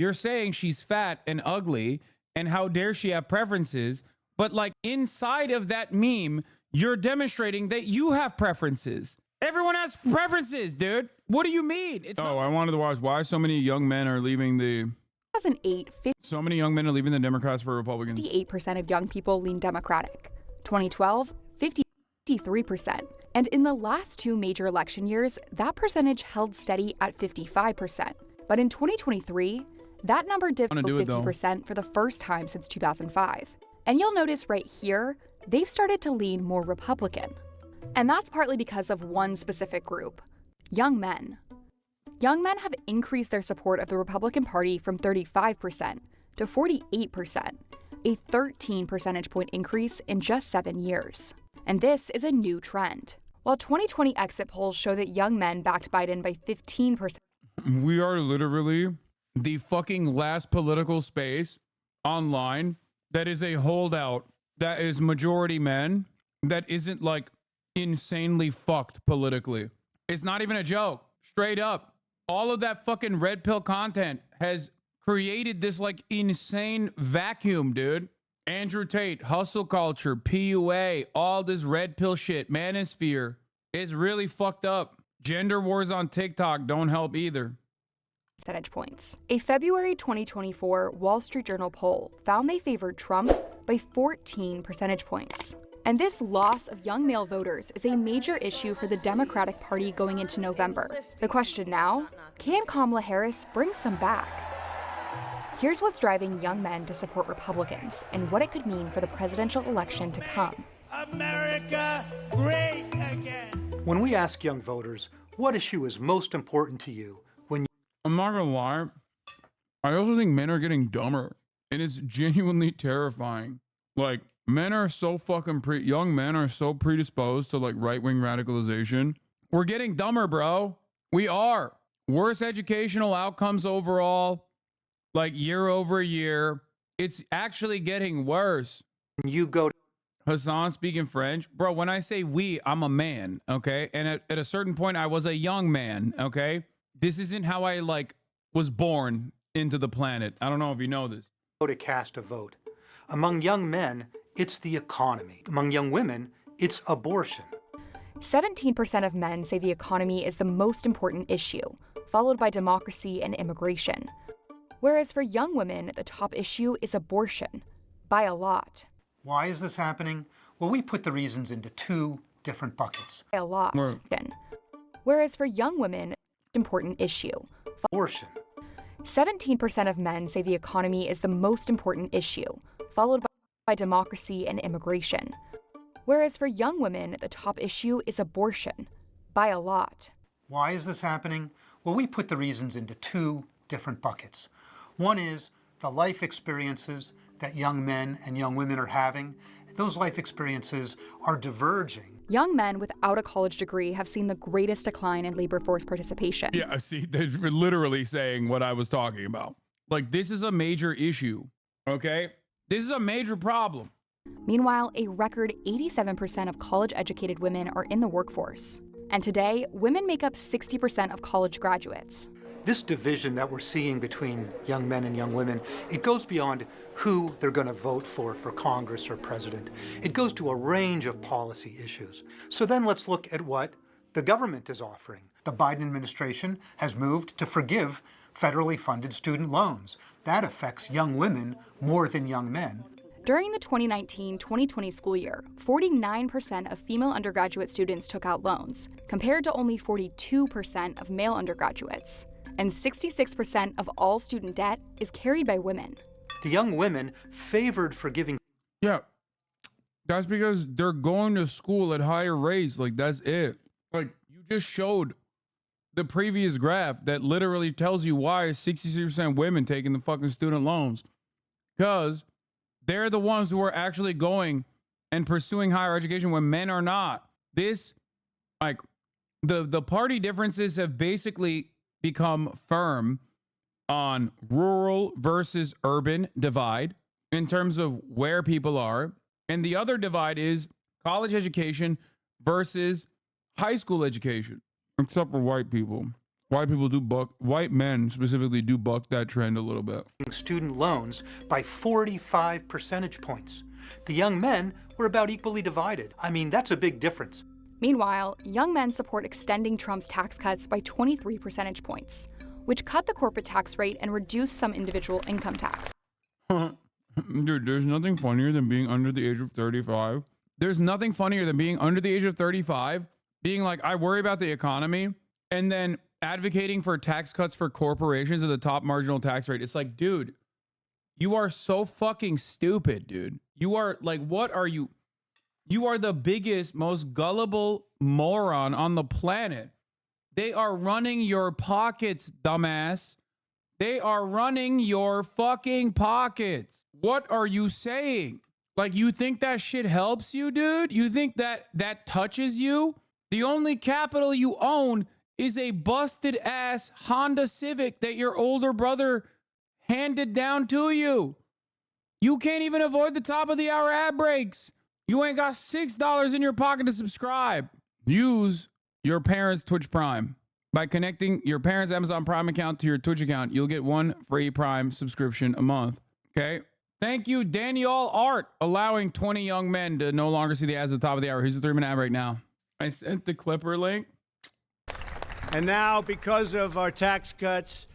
you're saying she's fat and ugly, and how dare she have preferences. But like inside of that meme, you're demonstrating that you have preferences. Everyone has preferences, dude. What do you mean? I wanted to watch why so many young men are leaving the 2008, so many young men are leaving the Democrats for Republicans. 58% of young people lean Democratic. 2012, 53%. And in the last two major election years, that percentage held steady at 55%. But in 2023, that number dipped below 50% for the first time since 2005. And you'll notice right here, they've started to lean more Republican. And that's partly because of one specific group: young men. Young men have increased their support of the Republican Party from 35% to 48%, a 13 percentage point increase in just 7 years. And this is a new trend. While 2020 exit polls show that young men backed Biden by 15%. We are literally the fucking last political space online that is a holdout, that is majority men, that isn't like insanely fucked politically. It's not even a joke. Straight up. All of that fucking red pill content has created this like insane vacuum, dude. Andrew Tate, hustle culture, PUA, all this red pill shit, manosphere. It's really fucked up. Gender wars on TikTok don't help either. Percentage points. A February 2024 Wall Street Journal poll found they favored Trump by 14 percentage points. And this loss of young male voters is a major issue for the Democratic Party going into November. The question now, can Kamala Harris bring some back? Here's what's driving young men to support Republicans and what it could mean for the presidential election to come. America great again. When we ask young voters, what issue is most important to you? I'm not gonna lie, I also think men are getting dumber, and it's genuinely terrifying. Like, men are so fucking young men are so predisposed to like right-wing radicalization. We're getting dumber, bro. We are. Worse educational outcomes overall, like year over year. It's actually getting worse. You go to Hassan speaking French. Bro, when I say we, I'm a man, okay? And at a certain point, I was a young man, okay? This isn't how I like was born into the planet. I don't know if you know this. Go to cast a vote. Among young men, it's the economy. Among young women, it's abortion. 17% of men say the economy is the most important issue, followed by democracy and immigration. Whereas for young women, the top issue is abortion, by a lot. Why is this happening? Well, we put the reasons into two different buckets. By a lot. Whereas for young women, important issue. Abortion. 17% of men say the economy is the most important issue, followed by democracy and immigration. Whereas for young women, the top issue is abortion, by a lot. Why is this happening? Well, we put the reasons into two different buckets. One is the life experiences that young men and young women are having. Those life experiences are diverging. Young men without a college degree have seen the greatest decline in labor force participation. Yeah, see, they're literally saying what I was talking about. Like, this is a major issue, okay? This is a major problem. Meanwhile, a record 87% of college-educated women are in the workforce. And today, women make up 60% of college graduates. This division that we're seeing between young men and young women, it goes beyond who they're going to vote for Congress or president. It goes to a range of policy issues. So then let's look at what the government is offering. The Biden administration has moved to forgive federally funded student loans. That affects young women more than young men. During the 2019-2020 school year, 49% of female undergraduate students took out loans, compared to only 42% of male undergraduates. And 66% of all student debt is carried by women. The young women favored forgiving. Yeah, that's because they're going to school at higher rates. Like, that's it. Like, you just showed the previous graph that literally tells you why 66% women taking the fucking student loans. Because they're the ones who are actually going and pursuing higher education when men are not. This, like, the party differences have basically become firm on rural versus urban divide in terms of where people are. And the other divide is college education versus high school education, except for white people. white men specifically do buck that trend a little bit. Student loans by 45 percentage points. The young men were about equally divided. I mean, that's a big difference. Meanwhile, young men support extending Trump's tax cuts by 23 percentage points, which cut the corporate tax rate and reduced some individual income tax. Dude, there's nothing funnier than being under the age of 35. There's nothing funnier than being under the age of 35, being like, I worry about the economy, and then advocating for tax cuts for corporations at the top marginal tax rate. It's like, dude, you are so fucking stupid, dude. You are like, what are you? You are the biggest, most gullible moron on the planet. They are running your pockets, dumbass. They are running your fucking pockets. What are you saying? Like, you think that shit helps you, dude? You think that that touches you? The only capital you own is a busted ass Honda Civic that your older brother handed down to you. You can't even avoid the top of the hour ad breaks. You ain't got $6 in your pocket to subscribe. Use your parents' Twitch Prime. By connecting your parents' Amazon Prime account to your Twitch account, you'll get one free Prime subscription a month. Okay? Thank you, Daniel Art, allowing 20 young men to no longer see the ads at the top of the hour. Here's the 3-minute ad right now. I sent the Clipper link. And now, because of our tax cuts,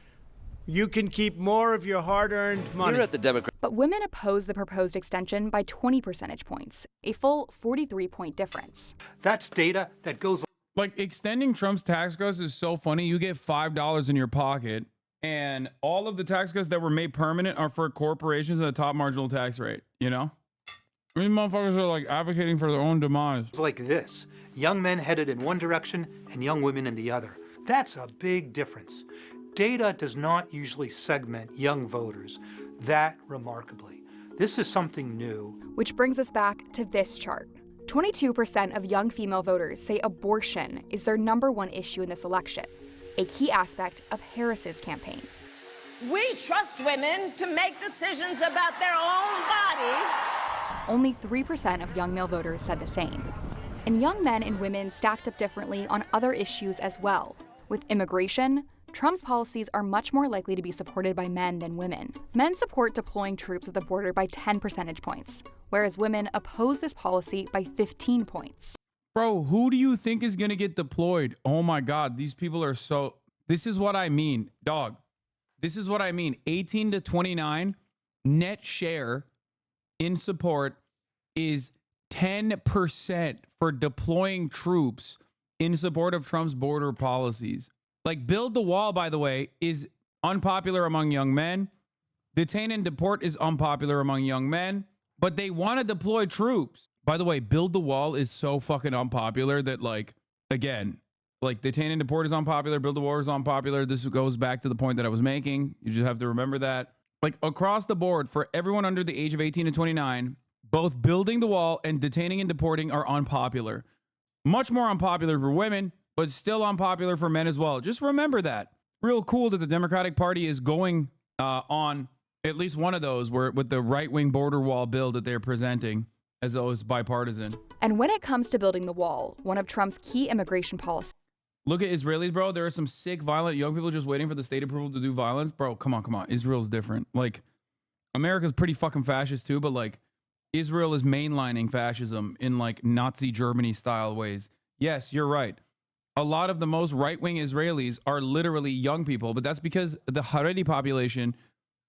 you can keep more of your hard-earned money. You're at the Democrat. But women oppose the proposed extension by 20 percentage points, a full 43-point difference. That's data that goes. Like, extending Trump's tax cuts is so funny. You get $5 in your pocket, and all of the tax cuts that were made permanent are for corporations at the top marginal tax rate, you know? These motherfuckers are like advocating for their own demise. Like this. Young men headed in one direction and young women in the other. That's a big difference. Data does not usually segment young voters that remarkably. This is something new. Which brings us back to this chart. 22% of young female voters say abortion is their #1 issue in this election, a key aspect of Harris's campaign. We trust women to make decisions about their own body. Only 3% of young male voters said the same. And young men and women stacked up differently on other issues as well. With immigration, Trump's policies are much more likely to be supported by men than women. Men support deploying troops at the border by 10 percentage points, whereas women oppose this policy by 15 points. Bro, who do you think is going to get deployed? Oh my God, these people are so... This is what I mean, dog. This is what I mean. 18 to 29, net share in support is 10% for deploying troops in support of Trump's border policies. Like, build the wall, by the way, is unpopular among young men. Detain and deport is unpopular among young men, but they want to deploy troops. By the way, build the wall is so fucking unpopular that, like, again, like, detain and deport is unpopular, build the wall is unpopular. This goes back to the point that I was making. You just have to remember that. Like, across the board, for everyone under the age of 18 to 29, both building the wall and detaining and deporting are unpopular. Much more unpopular for women, but still unpopular for men as well. Just remember that. Real cool that the Democratic Party is going on at least one of those with the right-wing border wall bill that they're presenting as though it's bipartisan. And when it comes to building the wall, one of Trump's key immigration policies. Look at Israelis, bro. There are some sick, violent young people just waiting for the state approval to do violence. Bro, come on. Israel's different. Like, America's pretty fucking fascist too, but like, Israel is mainlining fascism in like Nazi Germany style ways. Yes, you're right. A lot of the most right-wing Israelis are literally young people, but that's because the Haredi population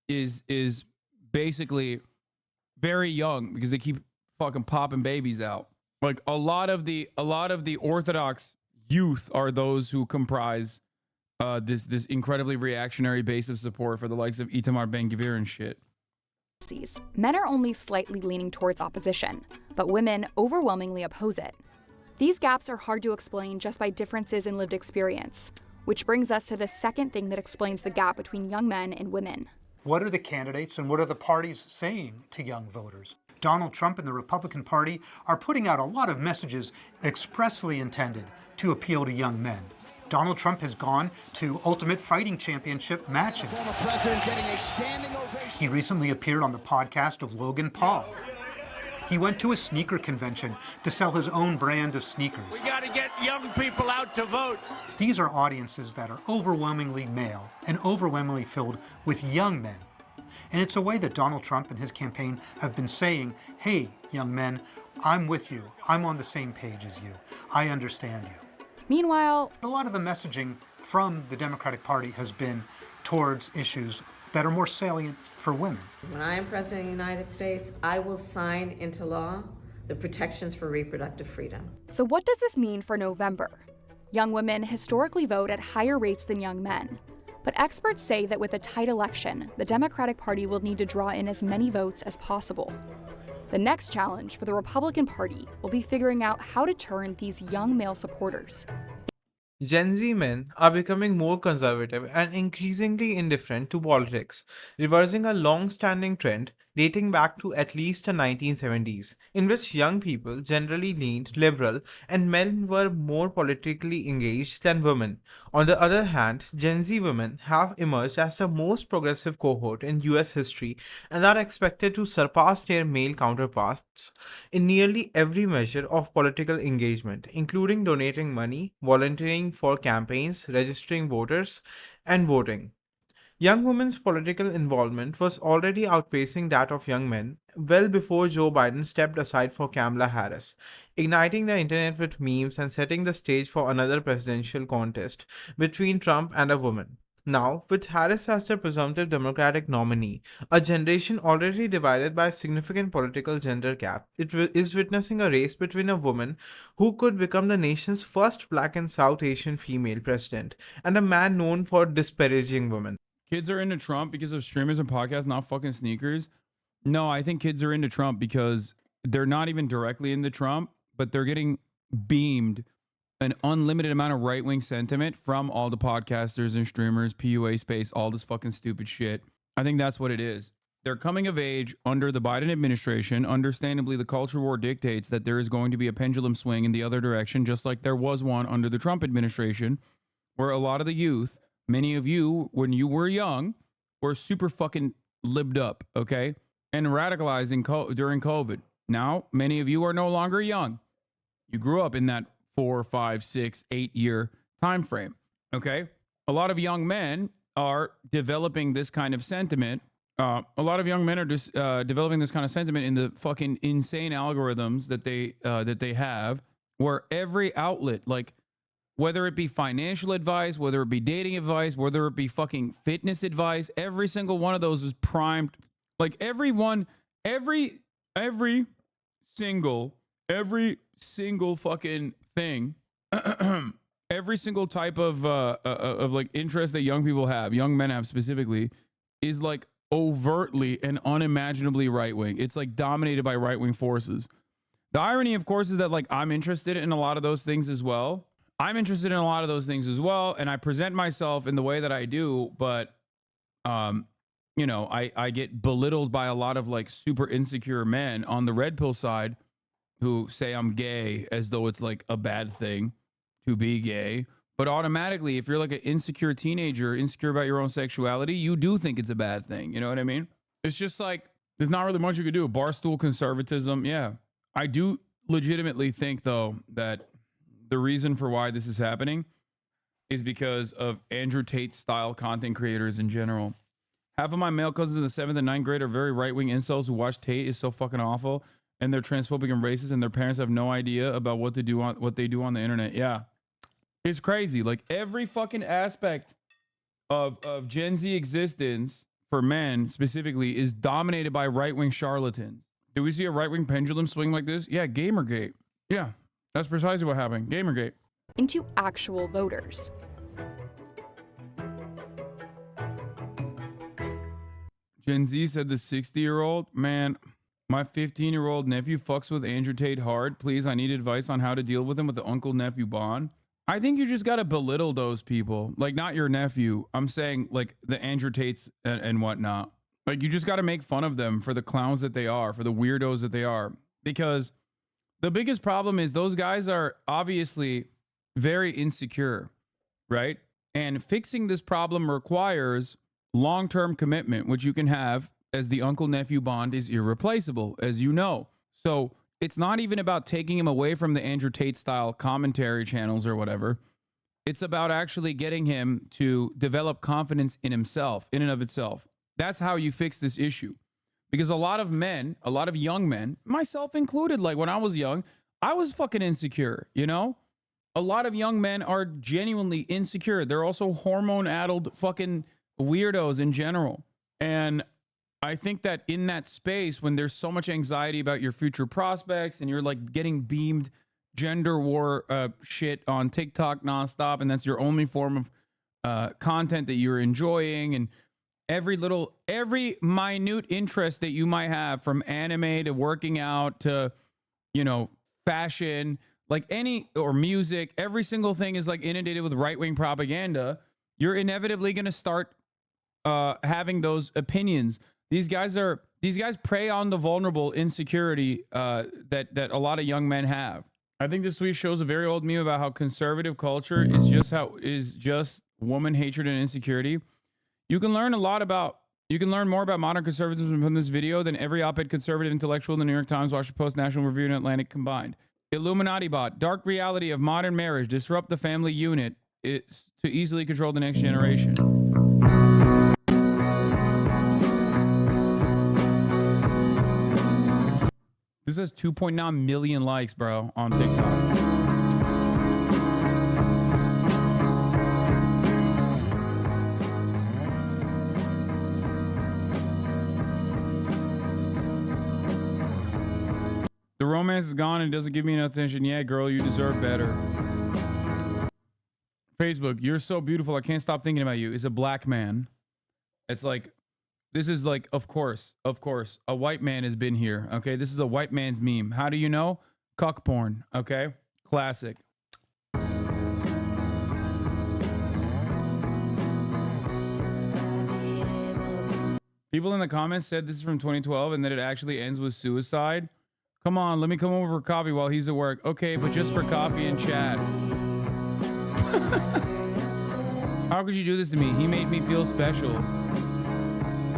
is basically very young because they keep fucking popping babies out. Like, a lot of the Orthodox youth are those who comprise this incredibly reactionary base of support for the likes of Itamar Ben-Gvir and shit. Men are only slightly leaning towards opposition, but women overwhelmingly oppose it. These gaps are hard to explain just by differences in lived experience, which brings us to the second thing that explains the gap between young men and women. What are the candidates and what are the parties saying to young voters? Donald Trump and the Republican Party are putting out a lot of messages expressly intended to appeal to young men. Donald Trump has gone to Ultimate Fighting Championship matches. He recently appeared on the podcast of Logan Paul. He went to a sneaker convention to sell his own brand of sneakers. We got to get young people out to vote. These are audiences that are overwhelmingly male and overwhelmingly filled with young men. And it's a way that Donald Trump and his campaign have been saying, hey, young men, I'm with you. I'm on the same page as you. I understand you. Meanwhile, A lot of the messaging from the Democratic Party has been towards issues that are more salient for women. When I am President of the United States, I will sign into law the protections for reproductive freedom. so what does this mean for November? Young women historically vote at higher rates than young men. But experts say that with a tight election, the Democratic Party will need to draw in as many votes as possible. The next challenge for the Republican Party will be figuring out how to turn these young male supporters Gen Z men are becoming more conservative and increasingly indifferent to politics, reversing a long standing trend dating back to at least the 1970s, in which young people generally leaned liberal and men were more politically engaged than women. On the other hand, Gen Z women have emerged as the most progressive cohort in US history and are expected to surpass their male counterparts in nearly every measure of political engagement, including donating money, volunteering for campaigns, registering voters, and voting. Young women's political involvement was already outpacing that of young men well before Joe Biden stepped aside for Kamala Harris, igniting the internet with memes and setting the stage for another presidential contest between Trump and a woman. Now, with Harris as the presumptive Democratic nominee, a generation already divided by a significant political gender gap, is witnessing a race between a woman who could become the nation's first Black and South Asian female president and a man known for disparaging women. Kids are into Trump because of streamers and podcasts, not fucking sneakers. No, I think kids are into Trump because they're not even directly into Trump, but they're getting beamed an unlimited amount of right-wing sentiment from all the podcasters and streamers, PUA space, all this fucking stupid shit. I think that's what it is. They're coming of age under the Biden administration. Understandably, the culture war dictates that there is going to be a pendulum swing in the other direction, just like there was one under the Trump administration, where a lot of the youth, many of you, when you were young, were super fucking libbed up, okay? And radicalizing during COVID. Now, many of you are no longer young. You grew up in that 4, 5, 6, 8 year time frame, okay? A lot of young men are developing this kind of sentiment. A lot of young men are just developing this kind of sentiment in the fucking insane algorithms that they have, where every outlet, like, whether it be financial advice, whether it be dating advice, whether it be fucking fitness advice, every single one of those is primed. Like every single fucking thing, every single type of like interest that young people have, young men have specifically, is like overtly and unimaginably right wing. It's like dominated by right wing forces. The irony, of course, is that like I'm interested in a lot of those things as well. And I present myself in the way that I do, but you know, I get belittled by a lot of like super insecure men on the red pill side who say I'm gay as though it's like a bad thing to be gay. But automatically, if you're like an insecure teenager, insecure about your own sexuality, you do think it's a bad thing. You know what I mean? It's just like, there's not really much you could do. Barstool conservatism. Yeah. I do legitimately think, though, that the reason for why this is happening is because of Andrew Tate style content creators in general. Half of my male cousins in the 7th and 9th grade are very right-wing incels who watch Tate is so fucking awful, and they're transphobic and racist, and their parents have no idea about what they do on the internet. Yeah. It's crazy. Like every fucking aspect of Gen Z existence for men specifically is dominated by right-wing charlatans. Do we see a right-wing pendulum swing like this? Yeah, Gamergate. Yeah. That's precisely what happened. Gamergate. into actual voters. Gen Z said the 60-year-old, man, my 15-year-old nephew fucks with Andrew Tate hard. Please, I need advice on how to deal with him with the uncle-nephew bond. I think you just got to belittle those people. Like, not your nephew. I'm saying, like, the Andrew Tates and whatnot. Like, you just got to make fun of them for the clowns that they are, for the weirdos that they are. Because the biggest problem is those guys are obviously very insecure, right? And fixing this problem requires long-term commitment, which you can have as the uncle-nephew bond is irreplaceable, as you know. So it's not even about taking him away from the Andrew Tate style commentary channels or whatever. It's about actually getting him to develop confidence in himself, in and of itself. That's how you fix this issue. Because a lot of men, a lot of young men, myself included, like when I was young, I was fucking insecure, you know? A lot of young men are genuinely insecure. They're also hormone-addled fucking weirdos in general. And I think that in that space, when there's so much anxiety about your future prospects and you're like getting beamed gender war shit on TikTok nonstop, and that's your only form of content that you're enjoying, and every minute interest that you might have, from anime to working out to, you know, fashion, like or music, every single thing is like inundated with right-wing propaganda. You're inevitably going to start having those opinions. These guys prey on the vulnerable insecurity that a lot of young men have. I think this tweet shows a very old meme about how conservative culture is just woman hatred and insecurity. You can learn more about modern conservatism from this video than every op-ed conservative intellectual in the New York Times, Washington Post, National Review, and Atlantic combined. Illuminati bot, dark reality of modern marriage, disrupt the family unit is to easily control the next generation. This has 2.9 million likes, bro, on TikTok. The romance is gone and doesn't give me enough attention. Yeah, girl, you deserve better. Facebook, you're so beautiful. I can't stop thinking about you. It's a black man. It's like, this is like, of course, a white man has been here. Okay, this is a white man's meme. How do you know? Cuck porn. Okay, classic. People in the comments said this is from 2012 and that it actually ends with suicide. Come on, let me come over for coffee while he's at work. Okay, but just for coffee and chat. How could you do this to me? He made me feel special.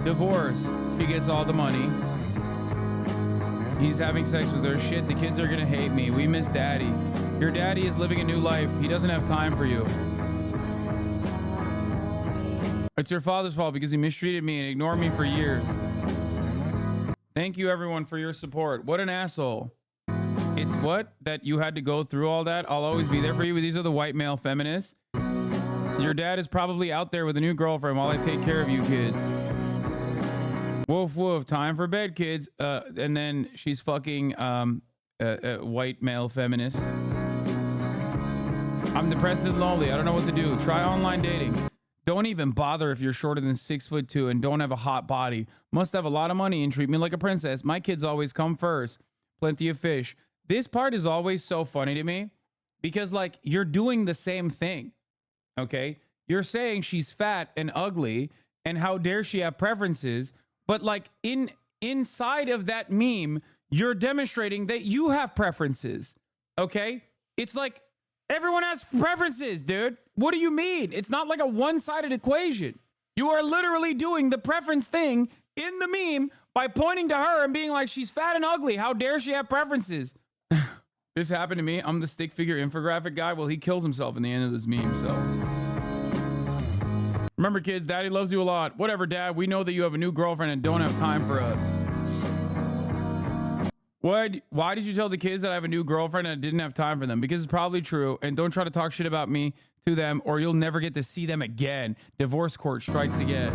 Divorce. She gets all the money. He's having sex with her. Shit, the kids are gonna hate me. We miss daddy. Your daddy is living a new life. He doesn't have time for you. It's your father's fault because he mistreated me and ignored me for years. Thank you, everyone, for your support. What an asshole. It's what? That you had to go through all that? I'll always be there for you. These are the white male feminists. Your dad is probably out there with a new girlfriend while I take care of you kids. Woof, woof. Time for bed, kids. And then she's fucking white male feminist. I'm depressed and lonely. I don't know what to do. Try online dating. Don't even bother if you're shorter than 6'2" and don't have a hot body. Must have a lot of money and treat me like a princess. My kids always come first. Plenty of fish. This part is always so funny to me because, like, you're doing the same thing. Okay? You're saying she's fat and ugly and how dare she have preferences. But, like, inside of that meme, you're demonstrating that you have preferences. Okay? It's like, everyone has preferences, dude. What do you mean? It's not like a one-sided equation. You are literally doing the preference thing in the meme by pointing to her and being like, she's fat and ugly. How dare she have preferences? This happened to me. I'm the stick figure infographic guy. Well, he kills himself in the end of this meme, so. Remember, kids, daddy loves you a lot. Whatever, dad. We know that you have a new girlfriend and don't have time for us. Why did you tell the kids that I have a new girlfriend and I didn't have time for them? Because it's probably true. And don't try to talk shit about me to them or you'll never get to see them again. Divorce court strikes again.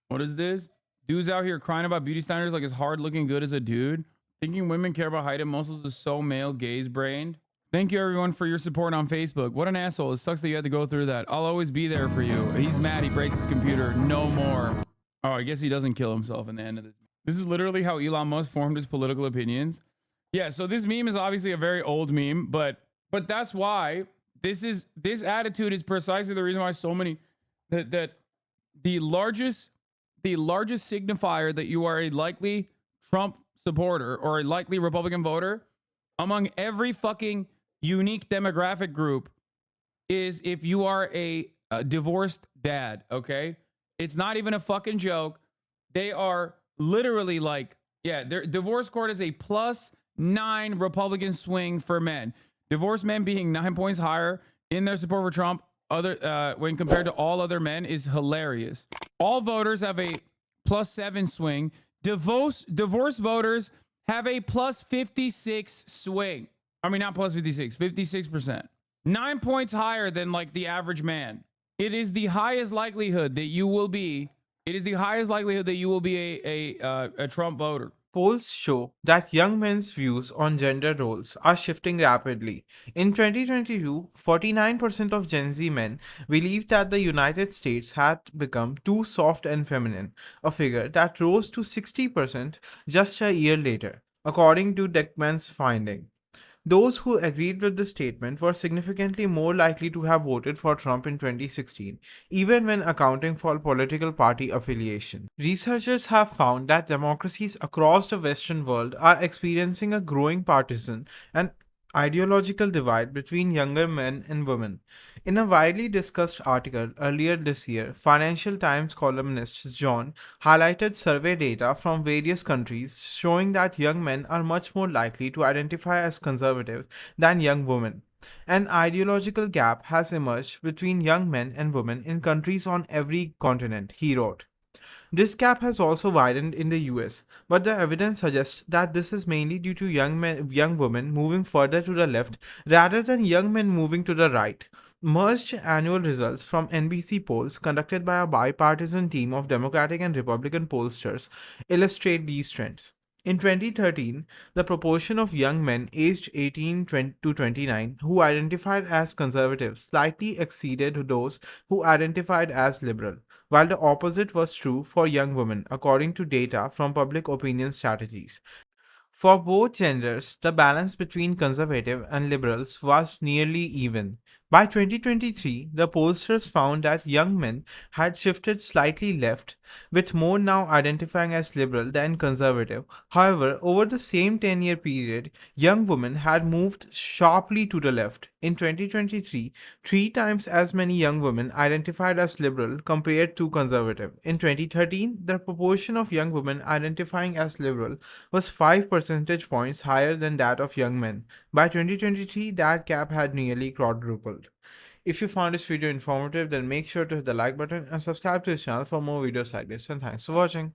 What is this? Dudes out here crying about beauty standards like it's hard looking good as a dude. Thinking women care about height and muscles is so male gaze brained. Thank you, everyone, for your support on Facebook. What an asshole. It sucks that you had to go through that. I'll always be there for you. He's mad. He breaks his computer. No more. Oh, I guess he doesn't kill himself in the end of this. This is literally how Elon Musk formed his political opinions. Yeah, so this meme is obviously a very old meme, but that's why this attitude is precisely the reason why so many that the largest signifier that you are a likely Trump supporter or a likely Republican voter among every fucking unique demographic group is if you are a divorced dad, okay? It's not even a fucking joke. They are literally like Yeah, their divorce court is a +9 Republican swing for men. Divorced men being 9 points higher in their support for Trump when compared to all other men is hilarious. All voters have a +7 swing. Divorced voters have a +56 swing. I mean, not +56, 56%. 9 points higher than like the average man. It is the highest likelihood that you will be. It is the highest likelihood that you will be a Trump voter. Polls show that young men's views on gender roles are shifting rapidly. In 2022, 49% of Gen Z men believed that the United States had become too soft and feminine, a figure that rose to 60% just a year later, according to Deckman's finding. Those who agreed with the statement were significantly more likely to have voted for Trump in 2016, even when accounting for political party affiliation. Researchers have found that democracies across the Western world are experiencing a growing partisan and ideological divide between younger men and women. In a widely discussed article earlier this year, Financial Times columnist John highlighted survey data from various countries showing that young men are much more likely to identify as conservative than young women. An ideological gap has emerged between young men and women in countries on every continent, he wrote. This gap has also widened in the US, but the evidence suggests that this is mainly due to young women moving further to the left rather than young men moving to the right. Merged annual results from NBC polls conducted by a bipartisan team of Democratic and Republican pollsters illustrate these trends. In 2013, the proportion of young men aged 18 to 29 who identified as conservative slightly exceeded those who identified as liberal, while the opposite was true for young women, according to data from public opinion strategies. For both genders, the balance between conservative and liberals was nearly even. By 2023, the pollsters found that young men had shifted slightly left, with more now identifying as liberal than conservative. However, over the same 10-year period, young women had moved sharply to the left. In 2023, 3 times as many young women identified as liberal compared to conservative. In 2013, the proportion of young women identifying as liberal was 5 percentage points higher than that of young men. By 2023, that gap had nearly quadrupled. If you found this video informative, then make sure to hit the like button and subscribe to this channel for more videos like this. And thanks for watching.